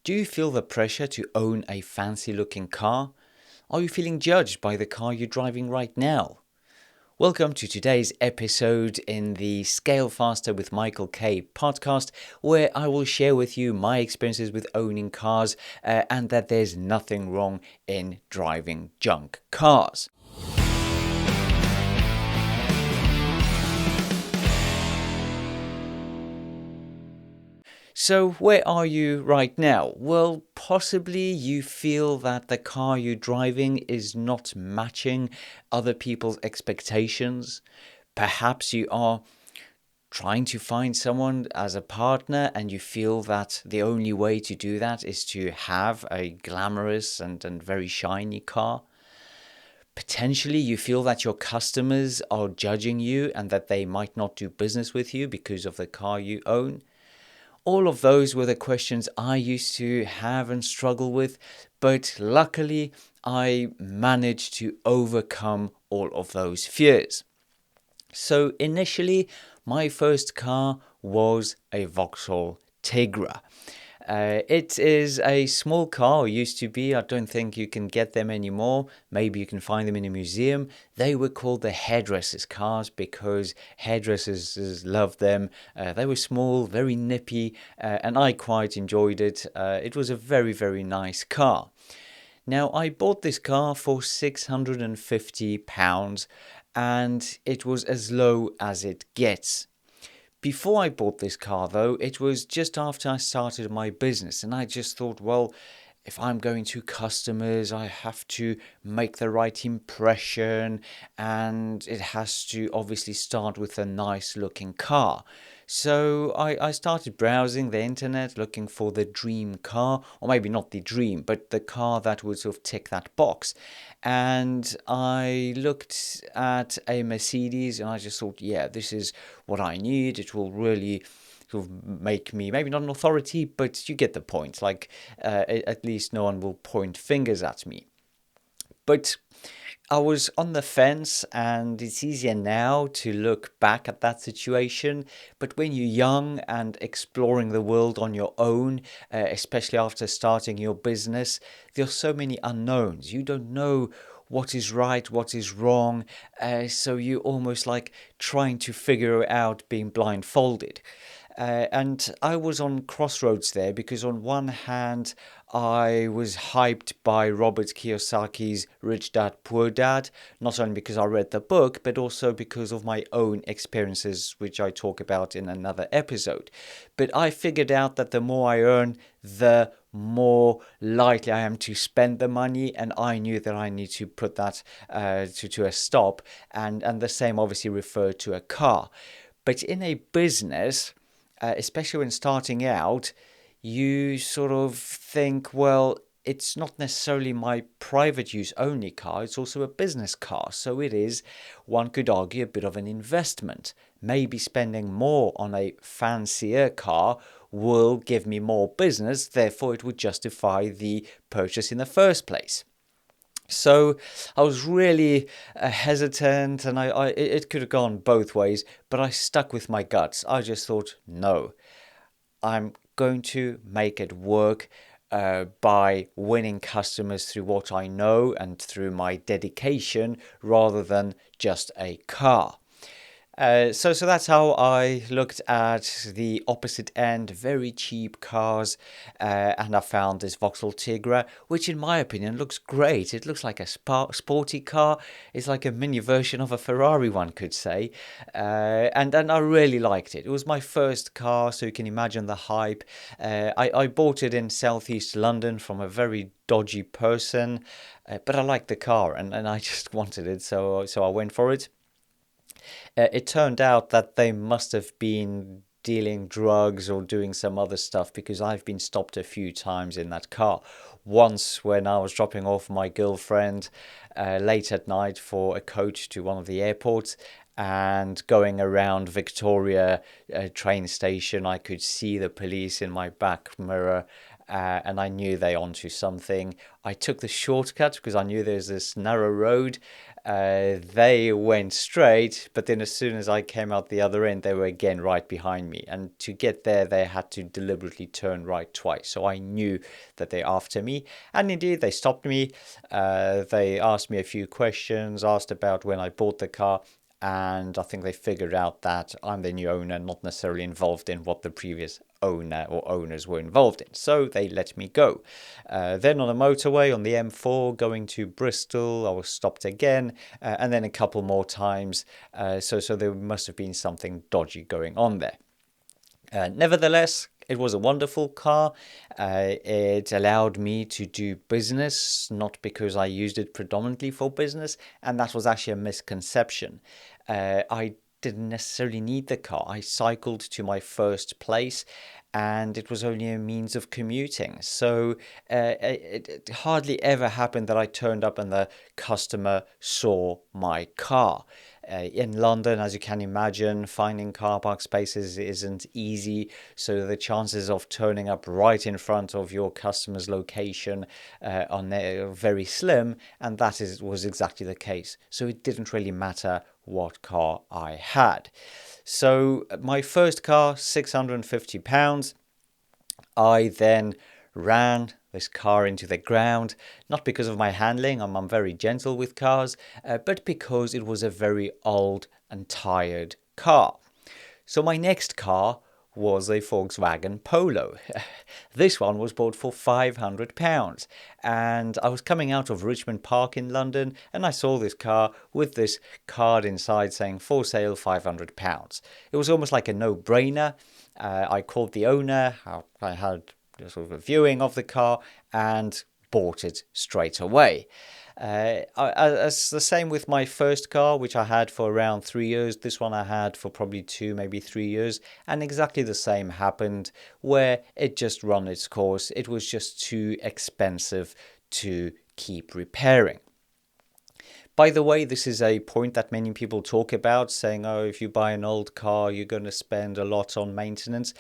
Do you feel the pressure to own a fancy looking car? Are you feeling judged by the car you're driving right now? Welcome to today's episode in the Scale Faster with Michael K podcast, where I will share with you my experiences with owning cars and that there's nothing wrong in driving junk cars. So, where are you right now? Well, possibly you feel that the car you're driving is not matching other people's expectations. Perhaps you are trying to find someone as a partner and you feel that the only way to do that is to have a glamorous and very shiny car. Potentially, you feel that your customers are judging you and that they might not do business with you because of the car you own. All of those were the questions I used to have and struggle with, but luckily I managed to overcome all of those fears. So initially, my first car was a Vauxhall Tigra. It is a small car, or used to be. I don't think you can get them anymore. Maybe you can find them in a museum. They were called the hairdressers' cars because hairdressers loved them. They were small, very nippy, and I quite enjoyed it. It was a very, very nice car. Now, I bought this car for £650 and it was as low as it gets. Before I bought this car, though, it was just after I started my business, and I just thought, well, if I'm going to customers, I have to make the right impression, and it has to obviously start with a nice looking car. So I started browsing the internet looking for the dream car, or maybe not the dream, but the car that would sort of tick that box. And I looked at a Mercedes and I just thought, yeah, this is what I need. It will really sort of make me maybe not an authority, but you get the point. Like, at least no one will point fingers at me. But I was on the fence, and it's easier now to look back at that situation. But when you're young and exploring the world on your own, especially after starting your business, there are so many unknowns. You don't know what is right, what is wrong. So you're almost like trying to figure it out being blindfolded. And I was on crossroads there because, on one hand, I was hyped by Robert Kiyosaki's Rich Dad Poor Dad, not only because I read the book, but also because of my own experiences, which I talk about in another episode. But I figured out that the more I earn, the more likely I am to spend the money, and I knew that I need to put that to a stop, and the same obviously referred to a car. But in a business, especially when starting out, you sort of think, well, it's not necessarily my private use only car, it's also a business car. So it is, one could argue, a bit of an investment. Maybe spending more on a fancier car will give me more business, therefore it would justify the purchase in the first place. So I was really hesitant, and it could have gone both ways, but I stuck with my guts. I just thought, no, I'm going to make it work by winning customers through what I know and through my dedication rather than just a car. So that's how I looked at the opposite end, very cheap cars, and I found this Vauxhall Tigra, which in my opinion looks great. It looks like a sporty car. It's like a mini version of a Ferrari, one could say, and I really liked it. It was my first car, so you can imagine the hype. I bought it in southeast London from a very dodgy person, but I liked the car and I just wanted it, so I went for it. It turned out that they must have been dealing drugs or doing some other stuff because I've been stopped a few times in that car. Once when I was dropping off my girlfriend late at night for a coach to one of the airports, and going around Victoria train station, I could see the police in my back mirror. And I knew they onto something. I took the shortcut because I knew there's this narrow road. They went straight, but then as soon as I came out the other end, they were again right behind me. And to get there, they had to deliberately turn right twice. So I knew that they're after me. And indeed, they stopped me. They asked me a few questions, asked about when I bought the car. And I think they figured out that I'm the new owner, not necessarily involved in what the previous owner or owners were involved in. So they let me go. Then on the motorway on the M4 going to Bristol, I was stopped again, and then a couple more times. So there must have been something dodgy going on there. Nevertheless, it was a wonderful car. It allowed me to do business, not because I used it predominantly for business, and that was actually a misconception. I didn't necessarily need the car. I cycled to my first place, and it was only a means of commuting. So it hardly ever happened that I turned up and the customer saw my car. In London, as you can imagine, finding car park spaces isn't easy. So the chances of turning up right in front of your customer's location are very slim. And that was exactly the case. So it didn't really matter what car I had. So my first car, £650. I then ran this car into the ground, not because of my handling, I'm very gentle with cars, but because it was a very old and tired car. So my next car was a Volkswagen Polo. This one was bought for £500, and I was coming out of Richmond Park in London, and I saw this car with this card inside saying for sale £500. It was almost like a no-brainer. I called the owner. I had sort of a viewing of the car and bought it straight away. As the same with my first car, which I had for around 3 years. This one I had for probably 2, maybe 3 years. And exactly the same happened, where it just ran its course. It was just too expensive to keep repairing. By the way, this is a point that many people talk about, saying, oh, if you buy an old car, you're going to spend a lot on maintenance,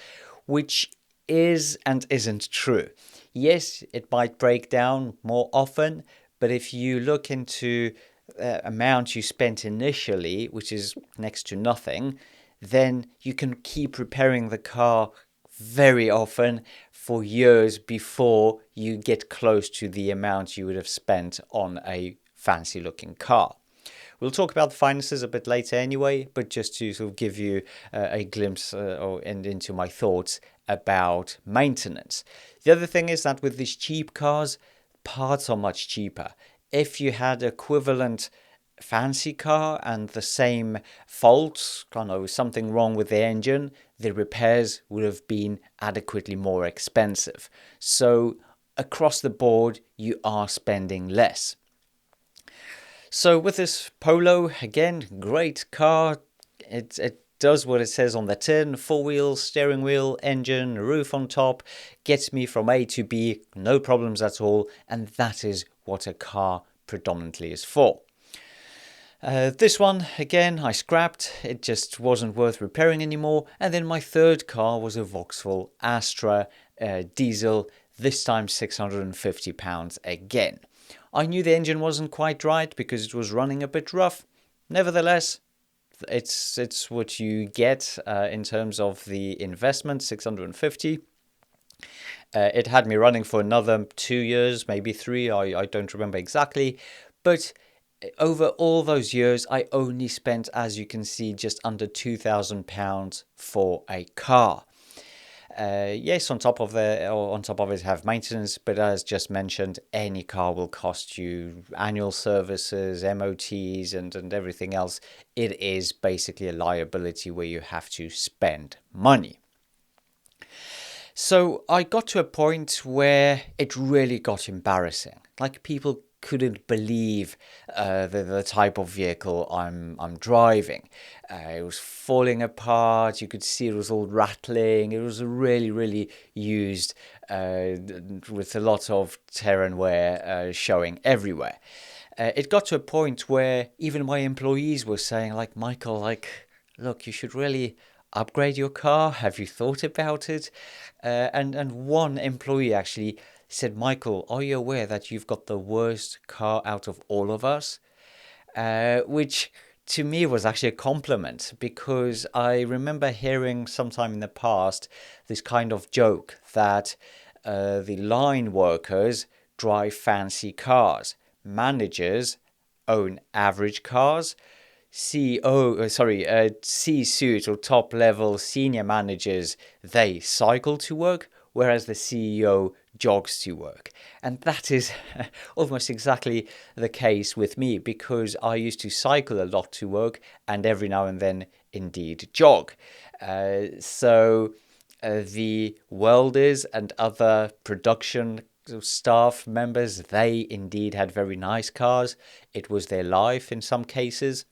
which is and isn't true. Yes, it might break down more often, but if you look into the amount you spent initially, which is next to nothing, then you can keep repairing the car very often for years before you get close to the amount you would have spent on a fancy looking car. We'll talk about the finances a bit later anyway, but just to sort of give you a glimpse into my thoughts about maintenance. The other thing is that with these cheap cars, parts are much cheaper. If you had equivalent fancy car and the same faults, something wrong with the engine, the repairs would have been adequately more expensive. So across the board, you are spending less. So with this Polo, again, great car. It does what it says on the tin. 4 wheels, steering wheel, engine, roof on top. Gets me from A to B, no problems at all. And that is what a car predominantly is for. This one, again, I scrapped. It just wasn't worth repairing anymore. And then my third car was a Vauxhall Astra diesel, this time £650 again. I knew the engine wasn't quite right because it was running a bit rough. Nevertheless, it's what you get in terms of the investment, 650. It had me running for another 2 years, maybe 3, I don't remember exactly. But over all those years, I only spent, as you can see, just under £2,000 for a car. Yes, on top of it have maintenance, but as just mentioned, any car will cost you annual services, MOTs, and everything else. It is basically a liability where you have to spend money. So I got to a point where it really got embarrassing. Like, people couldn't believe the type of vehicle I'm driving. It was falling apart. You could see it was all rattling. It was really, really used with a lot of tear and wear showing everywhere. It got to a point where even my employees were saying, like, Michael, like, look, you should really upgrade your car. Have you thought about it? And one employee actually said, Michael, are you aware that you've got the worst car out of all of us? Which to me was actually a compliment, because I remember hearing sometime in the past this kind of joke that the line workers drive fancy cars, managers own average cars, C-suite or top level senior managers, they cycle to work, whereas the CEO jogs to work. And that is almost exactly the case with me, because I used to cycle a lot to work and every now and then indeed jog. The welders and other production staff members, they indeed had very nice cars. It was their life in some cases.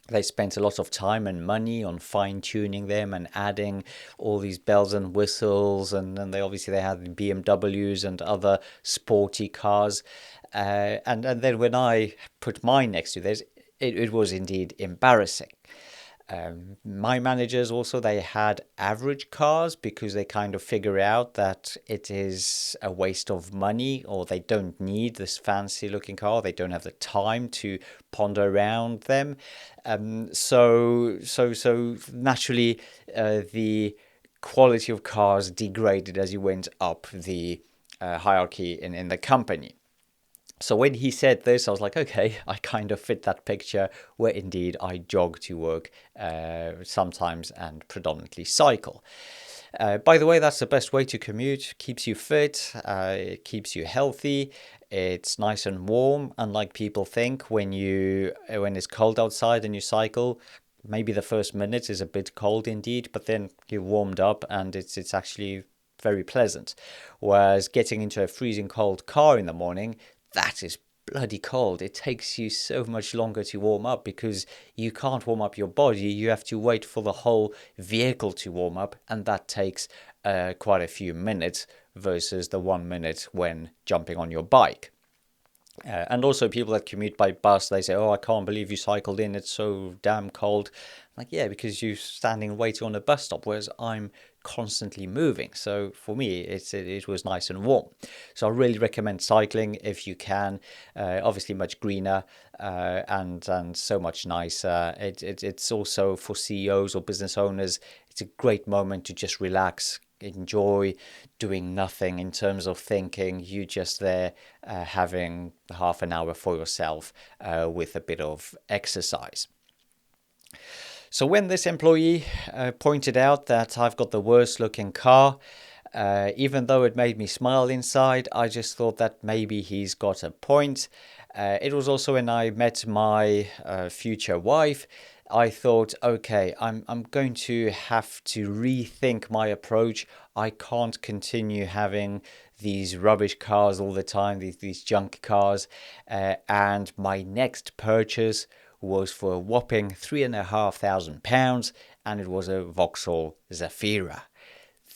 They spent a lot of time and money on fine tuning them and adding all these bells and whistles, and they had BMWs and other sporty cars, and then when I put mine next to theirs, it was indeed embarrassing. My managers also, they had average cars because they kind of figure out that it is a waste of money, or they don't need this fancy looking car. They don't have the time to ponder around them. So naturally, the quality of cars degraded as you went up the hierarchy in the company. So when he said this, I was like, okay, I kind of fit that picture, where indeed I jog to work sometimes and predominantly cycle. By the way, that's the best way to commute. Keeps you fit, it keeps you healthy. It's nice and warm, unlike people think when it's cold outside and you cycle. Maybe the first minute is a bit cold indeed, but then you're warmed up and it's actually very pleasant. Whereas getting into a freezing cold car in the morning, that is bloody cold. It takes you so much longer to warm up because you can't warm up your body. You have to wait for the whole vehicle to warm up, and that takes quite a few minutes versus the 1 minute when jumping on your bike. And also people that commute by bus, they say, oh, I can't believe you cycled in, it's so damn cold. Like, yeah, because you're standing waiting on a bus stop, whereas I'm constantly moving. So for me, it was nice and warm. So I really recommend cycling if you can. Obviously much greener and so much nicer. It's also for CEOs or business owners, it's a great moment to just relax, enjoy doing nothing in terms of thinking. You just there having half an hour for yourself with a bit of exercise. So when this employee pointed out that I've got the worst looking car, even though it made me smile inside, I just thought that maybe he's got a point. It was also when I met my future wife. I thought, okay, I'm going to have to rethink my approach. I can't continue having these rubbish cars all the time, these junk cars. And my next purchase was for a whopping £3,500, and it was a Vauxhall Zafira.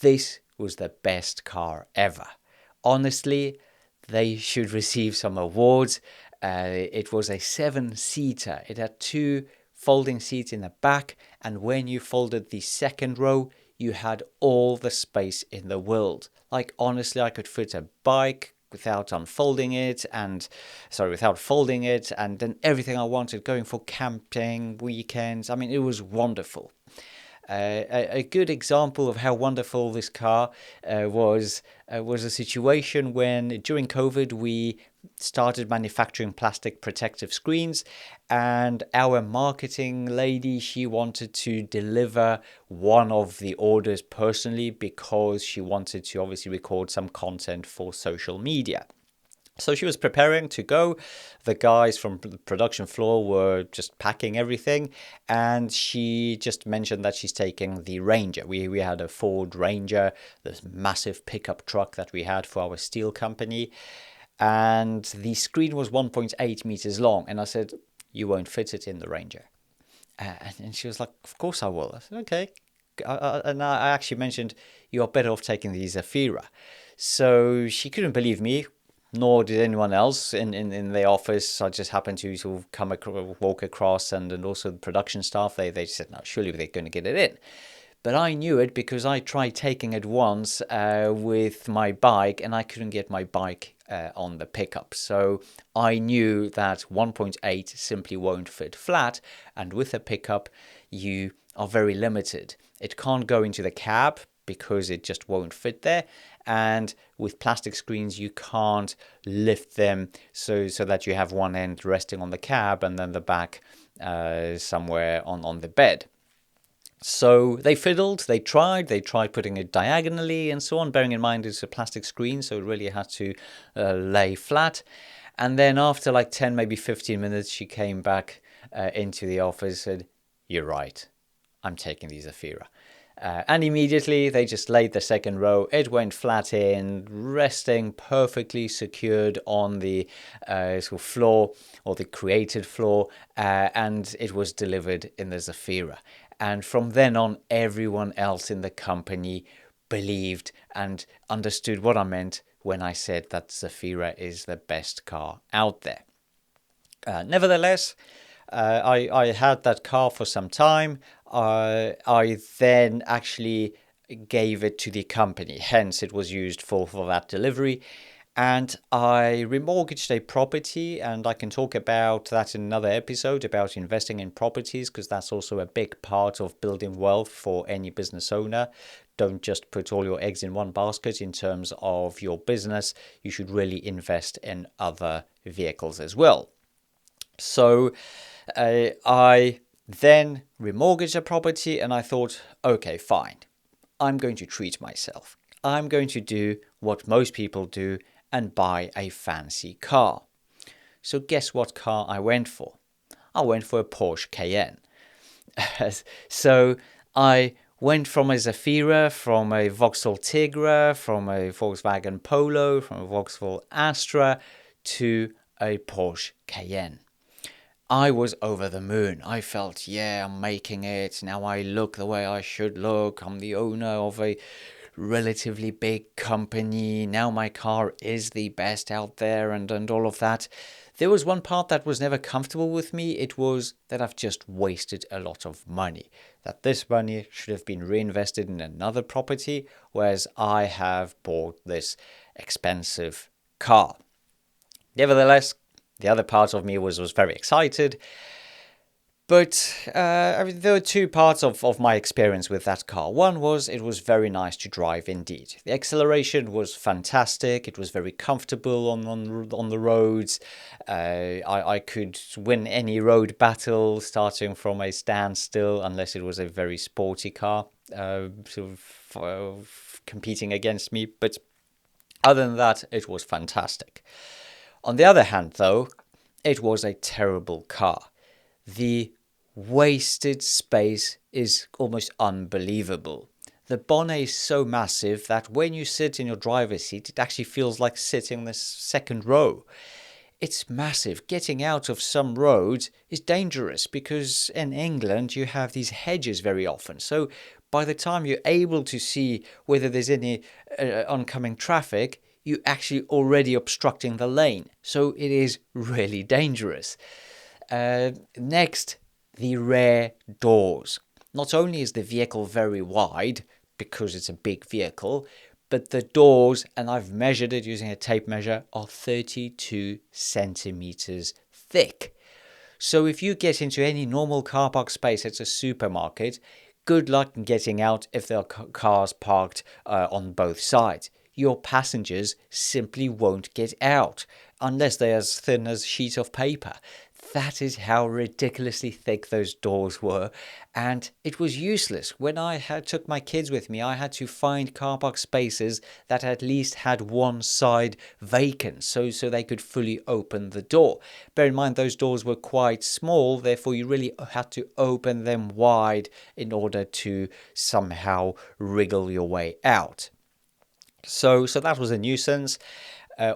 This was the best car ever. Honestly, they should receive some awards. It was a 7-seater. It had 2 folding seats in the back, and when you folded the second row, you had all the space in the world. Like, honestly, I could fit a bike without folding it, and then everything I wanted, going for camping, weekends. I mean, it was wonderful. A good example of how wonderful this car was a situation when during COVID we started manufacturing plastic protective screens, and our marketing lady, she wanted to deliver one of the orders personally because she wanted to obviously record some content for social media. So she was preparing to go. The guys from the production floor were just packing everything, and she just mentioned that she's taking the Ranger. We had a Ford Ranger, this massive pickup truck that we had for our steel company, and the screen was 1.8 meters long. And I said, you won't fit it in the Ranger. And she was like, of course I will. I said, okay. And I actually mentioned, you're better off taking the Zafira. So she couldn't believe me. nor did anyone else in the office. I just happened to sort of walk across, and also the production staff, they said, no, surely they're going to get it in. But I knew it because I tried taking it once with my bike, and I couldn't get my bike on the pickup. So I knew that 1.8 simply won't fit flat, and with a pickup, you are very limited. It can't go into the cab because it just won't fit there. And with plastic screens, you can't lift them so that you have one end resting on the cab and then the back somewhere on the bed. So they fiddled, they tried putting it diagonally and so on, bearing in mind it's a plastic screen, so it really had to lay flat. And then after like 10, maybe 15 minutes, she came back into the office and said, you're right, I'm taking the Zafira. And immediately they just laid the second row. It went flat in, resting perfectly secured on the sort of floor, or the created floor, and it was delivered in the Zafira. And from then on, everyone else in the company believed and understood what I meant when I said that Zafira is the best car out there. Nevertheless, I had that car for some time. I then actually gave it to the company, hence it was used for that delivery. And I remortgaged a property, and I can talk about that in another episode about investing in properties, because that's also a big part of building wealth for any business owner. Don't just put all your eggs in one basket in terms of your business. You should really invest in other vehicles as well. So I then remortgaged a property, and I thought, okay, fine. I'm going to treat myself. I'm going to do what most people do and buy a fancy car. So guess what car I went for? I went for a Porsche Cayenne. So I went from a Zafira, from a Vauxhall Tigra, from a Volkswagen Polo, from a Vauxhall Astra to a Porsche Cayenne. I was over the moon. I felt, yeah, I'm making it. Now I look the way I should look. I'm the owner of a relatively big company. Now my car is the best out there, and all of that. There was one part that was never comfortable with me. It was that I've just wasted a lot of money. That this money should have been reinvested in another property, whereas I have bought this expensive car. Nevertheless, the other part of me was very excited. But there were two parts of my experience with that car. One was it was very nice to drive indeed. The acceleration was fantastic. It was very comfortable on the roads. I could win any road battle starting from a standstill, unless it was a very sporty car competing against me. But other than that, it was fantastic. On the other hand, though, it was a terrible car. The wasted space is almost unbelievable. The bonnet is so massive that when you sit in your driver's seat, it actually feels like sitting in the second row. It's massive. Getting out of some roads is dangerous because in England you have these hedges very often. So by the time you're able to see whether there's any oncoming traffic, you're actually already obstructing the lane. So it is really dangerous. Next, the rear doors. Not only is the vehicle very wide because it's a big vehicle, but the doors, and I've measured it using a tape measure, are 32 centimeters thick. So if you get into any normal car park space at a supermarket, good luck in getting out if there are cars parked on both sides. Your passengers simply won't get out unless they're as thin as a sheet of paper. That is how ridiculously thick those doors were, and it was useless. When I took my kids with me, I had to find car park spaces that at least had one side vacant, so they could fully open the door. Bear in mind, those doors were quite small, therefore you really had to open them wide in order to somehow wriggle your way out. So that was a nuisance.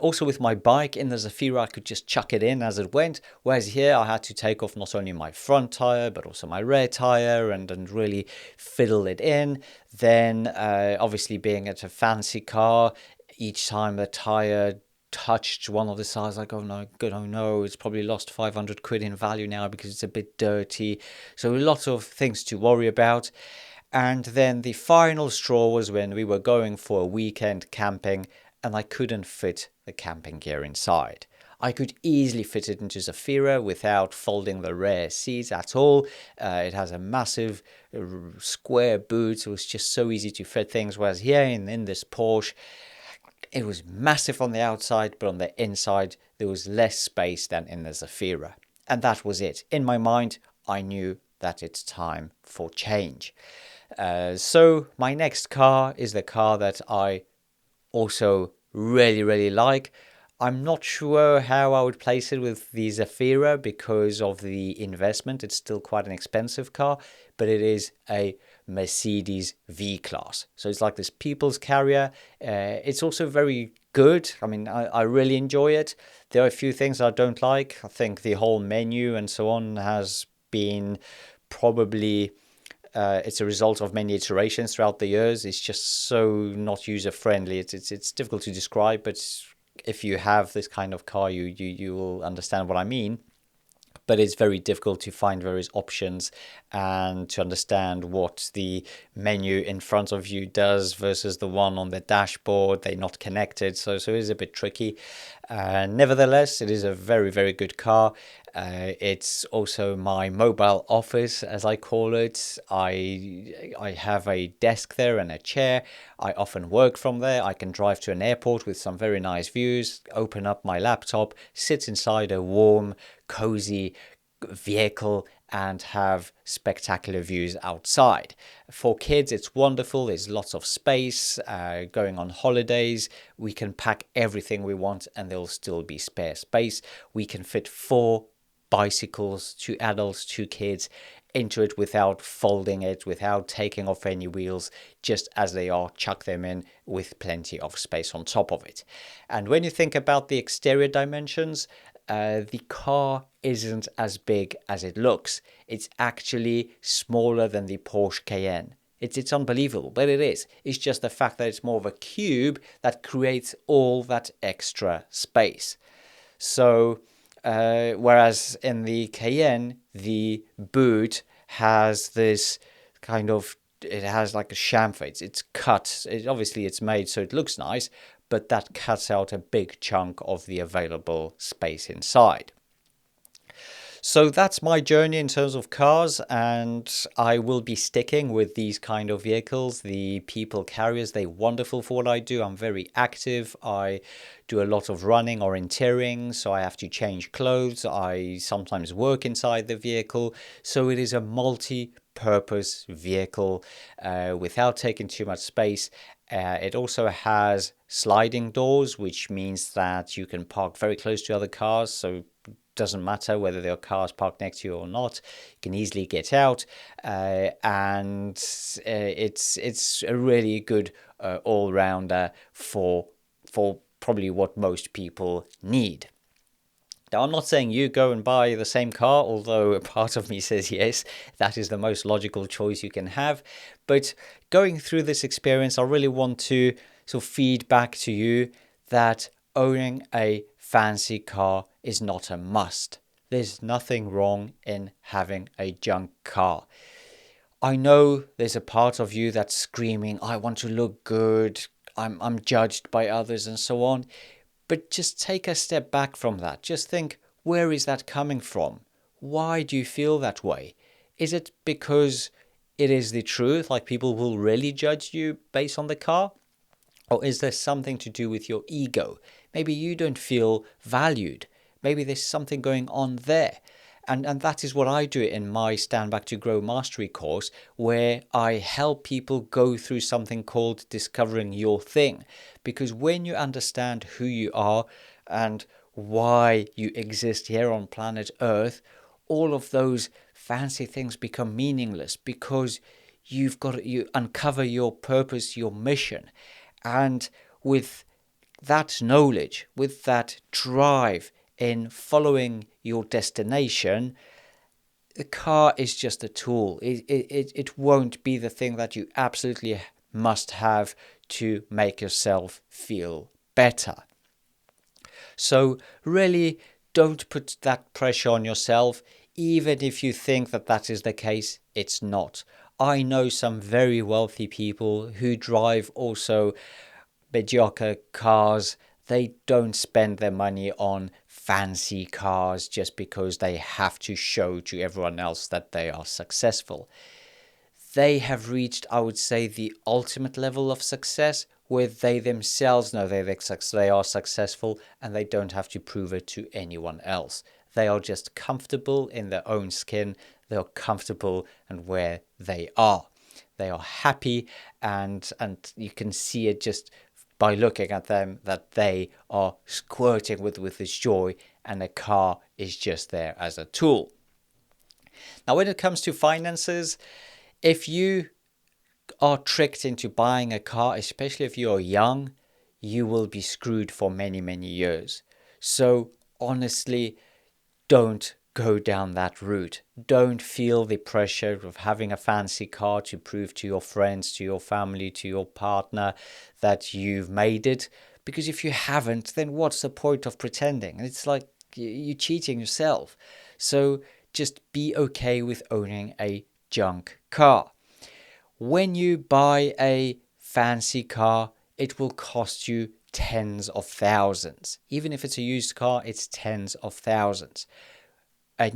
Also with my bike in the Zafira, I could just chuck it in as it went, whereas here I had to take off not only my front tire but also my rear tire and really fiddle it in. Then obviously being at a fancy car, each time the tire touched one of the sides, like, oh no, good, oh no, it's probably lost 500 quid in value now because it's a bit dirty. So a lot of things to worry about. And then the final straw was when we were going for a weekend camping and I couldn't fit the camping gear inside. I could easily fit it into Zafira without folding the rear seats at all. It has a massive square boot, so it's just so easy to fit things. Whereas here in this Porsche, it was massive on the outside, but on the inside, there was less space than in the Zafira. And that was it. In my mind, I knew that it's time for change. So my next car is the car that I also really like. I'm not sure how I would place it with the Zafira because of the investment. It's still quite an expensive car, but it is a Mercedes V-Class. So it's like this people's carrier. It's also very good. I mean, I really enjoy it. There are a few things I don't like. I think the whole menu and so on has been probably... it's a result of many iterations throughout the years. It's just so not user friendly. It's difficult to describe, but if you have this kind of car, you will understand what I mean. But it's very difficult to find various options and to understand what the menu in front of you does versus the one on the dashboard. They're not connected, so it is a bit tricky. Nevertheless, it is a very good car. It's also my mobile office, as I call it. I have a desk there and a chair. I often work from there. I can drive to an airport with some very nice views, open up my laptop, sit inside a warm, cozy vehicle and have spectacular views outside. For kids, it's wonderful. There's lots of space. Going on holidays, we can pack everything we want and there'll still be spare space. We can fit 4 bicycles, 2 adults, 2 kids into it without folding it, without taking off any wheels, just as they are, chuck them in with plenty of space on top of it. And when you think about the exterior dimensions, the car isn't as big as it looks. It's actually smaller than the Porsche Cayenne. It's unbelievable, but it is. It's just the fact that it's more of a cube that creates all that extra space. So, whereas in the Cayenne, the boot has this kind of, it has like a chamfer. It's cut. Obviously, it's made so it looks nice, but that cuts out a big chunk of the available space inside. So that's my journey in terms of cars, and I will be sticking with these kind of vehicles. The people carriers, they're wonderful for what I do. I'm very active. I do a lot of running or interiring, so I have to change clothes. I sometimes work inside the vehicle. So it is a multi-purpose vehicle without taking too much space. It also has sliding doors, which means that you can park very close to other cars. So doesn't matter whether there are cars parked next to you or not. You can easily get out, and it's a really good all-rounder for probably what most people need. Now, I'm not saying you go and buy the same car, although a part of me says yes, that is the most logical choice you can have. But going through this experience, I really want to sort of feed back to you that owning a fancy car is not a must. There's nothing wrong in having a junk car. I know there's a part of you that's screaming, I want to look good, I'm judged by others and so on. But just take a step back from that. Just think, where is that coming from? Why do you feel that way? Is it because it is the truth, like people will really judge you based on the car? Or is there something to do with your ego? Maybe you don't feel valued. Maybe there's something going on there. And that is what I do in my Stand Back to Grow Mastery course, where I help people go through something called discovering your thing. Because when you understand who you are and why you exist here on planet Earth, all of those fancy things become meaningless because you uncover your purpose, your mission. And with that knowledge, with that drive in following your destination, the car is just a tool. It won't be the thing that you absolutely must have to make yourself feel better. So really don't put that pressure on yourself. Even if you think that that is the case, it's not. I know some very wealthy people who drive also mediocre cars. They don't spend their money on fancy cars just because they have to show to everyone else that they are successful. They have reached, I would say, the ultimate level of success where they themselves know they are successful and they don't have to prove it to anyone else. They are just comfortable in their own skin. They are comfortable and where they are. They are happy, and you can see it just by looking at them that they are squirting with this joy, and a car is just there as a tool. Now, when it comes to finances, if you are tricked into buying a car, especially if you're young, you will be screwed for many, many years. So honestly, don't go down that route. Don't feel the pressure of having a fancy car to prove to your friends, to your family, to your partner that you've made it. Because if you haven't, then what's the point of pretending? It's like you're cheating yourself. So just be okay with owning a junk car. When you buy a fancy car, it will cost you tens of thousands. Even if it's a used car, it's tens of thousands. A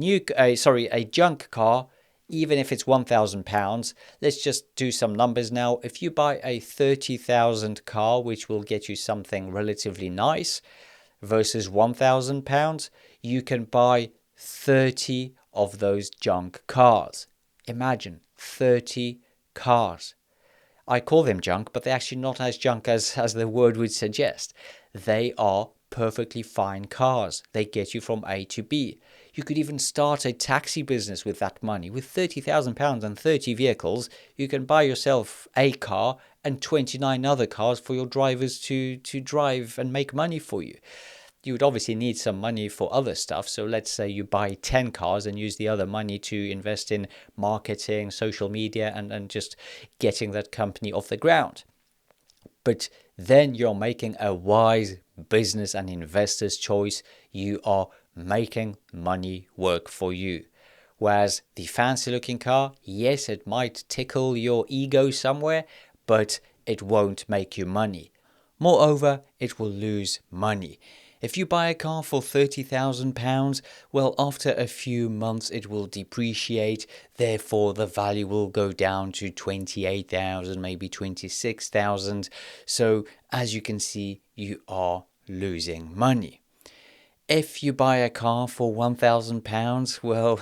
junk car, even if it's £1,000, let's just do some numbers now. If you buy a 30,000 car, which will get you something relatively nice, versus £1,000, you can buy 30 of those junk cars. Imagine 30 cars. I call them junk, but they're actually not as junk as the word would suggest. They are perfectly fine cars. They get you from A to B. You could even start a taxi business with that money. With £30,000 and 30 vehicles, you can buy yourself a car and 29 other cars for your drivers to drive and make money for you. You would obviously need some money for other stuff. So let's say you buy 10 cars and use the other money to invest in marketing, social media, and just getting that company off the ground. But then you're making a wise business and investor's choice. You are making money work for you. Whereas the fancy looking car, yes, it might tickle your ego somewhere, but it won't make you money. Moreover, it will lose money. If you buy a car for £30,000, well, after a few months it will depreciate, therefore the value will go down to 28,000, maybe 26,000. So as you can see, you are losing money. If you buy a car for £1,000, well,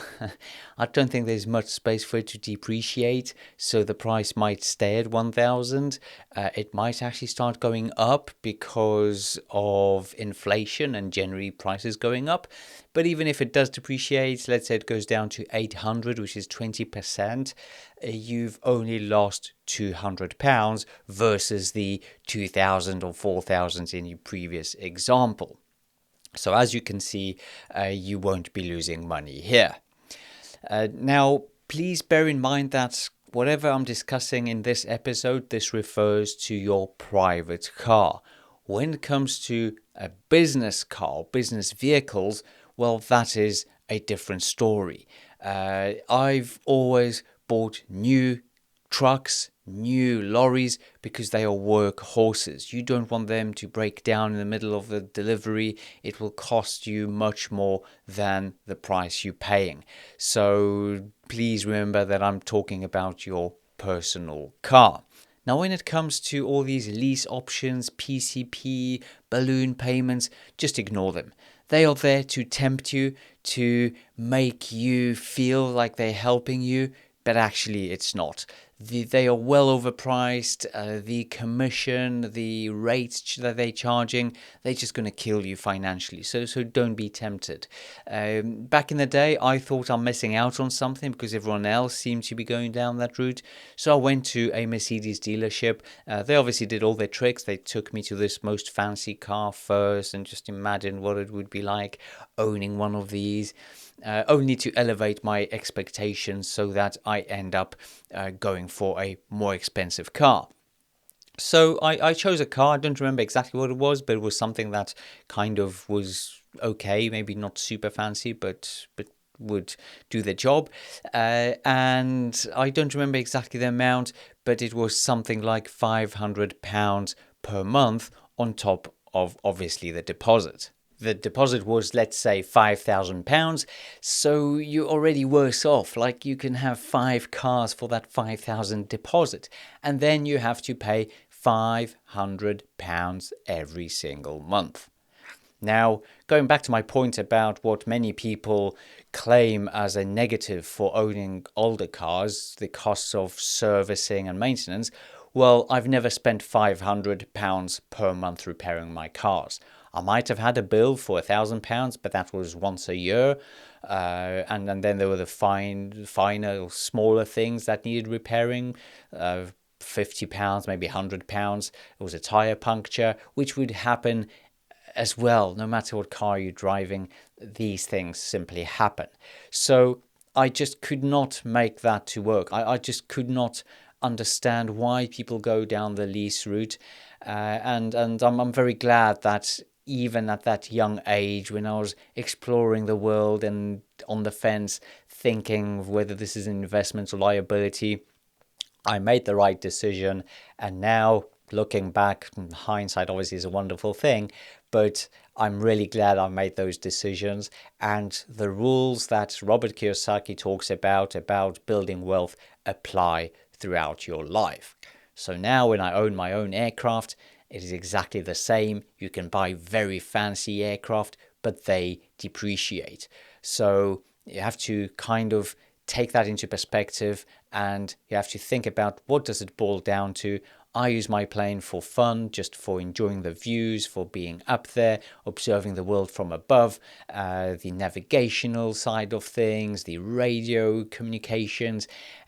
I don't think there's much space for it to depreciate, so the price might stay at 1,000. It might actually start going up because of inflation and generally prices going up. But even if it does depreciate, let's say it goes down to 800, which is 20%, you've only lost £200 versus the 2,000 or 4,000 in your previous example. So as you can see, you won't be losing money here. Now, please bear in mind that whatever I'm discussing in this episode, this refers to your private car. When it comes to a business car, business vehicles, well, that is a different story. I've always bought new trucks, new lorries, because they are work horses. You don't want them to break down in the middle of the delivery. It will cost you much more than the price you're paying. So please remember that I'm talking about your personal car. Now, when it comes to all these lease options, PCP, balloon payments, just ignore them. They are there to tempt you, to make you feel like they're helping you, but actually it's not. They are well overpriced. The commission, the rates that they're charging, they're just going to kill you financially. So don't be tempted. Back in the day, I thought I'm missing out on something because everyone else seemed to be going down that route. So I went to a Mercedes dealership. They obviously did all their tricks. They took me to this most fancy car first and just imagine what it would be like owning one of these. Only to elevate my expectations so that I end up going for a more expensive car. So I chose a car. I don't remember exactly what it was, but it was something that kind of was okay, maybe not super fancy, but would do the job. And I don't remember exactly the amount, but it was something like £500 per month on top of obviously the deposit. The deposit was, let's say, £5,000, so you're already worse off. Like, you can have 5 cars for that 5,000 deposit, and then you have to pay £500 every single month. Now, going back to my point about what many people claim as a negative for owning older cars, the costs of servicing and maintenance, well, I've never spent £500 per month repairing my cars. I might have had a bill for £1,000, but that was once a year. And then there were the finer, smaller things that needed repairing. £50, maybe £100. It was a tire puncture, which would happen as well. No matter what car you're driving, these things simply happen. So I just could not make that to work. I just could not understand why people go down the lease route. And I'm very glad that even at that young age, when I was exploring the world and on the fence, thinking whether this is an investment or liability, I made the right decision. And now, looking back, hindsight obviously is a wonderful thing, but I'm really glad I made those decisions. And the rules that Robert Kiyosaki talks about building wealth, apply throughout your life. So now, when I own my own aircraft, it is exactly the same. You can buy very fancy aircraft, but they depreciate. So you have to kind of take that into perspective, and you have to think about, what does it boil down to. I use my plane for fun, just for enjoying the views, for being up there, observing the world from above, the navigational side of things, the radio communications,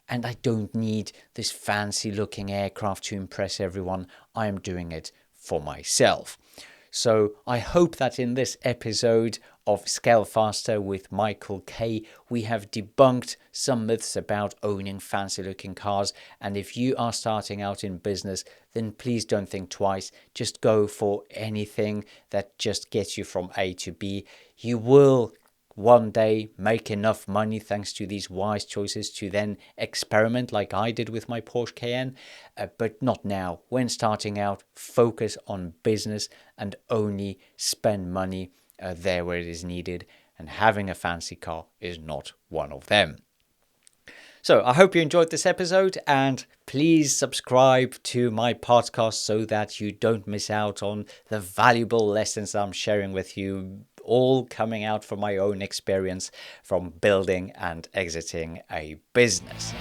and I don't need this fancy looking aircraft to impress everyone. I am doing it for myself. So I hope that in this episode of Scale Faster with Michael K, we have debunked some myths about owning fancy looking cars. And if you are starting out in business, then please don't think twice. Just go for anything that just gets you from A to B. You will one day make enough money thanks to these wise choices to then experiment like I did with my Porsche Cayenne, but not now. When starting out, focus on business and only spend money there where it is needed, and having a fancy car is not one of them. So I hope you enjoyed this episode, and please subscribe to my podcast so that you don't miss out on the valuable lessons I'm sharing with you, all coming out from my own experience from building and exiting a business.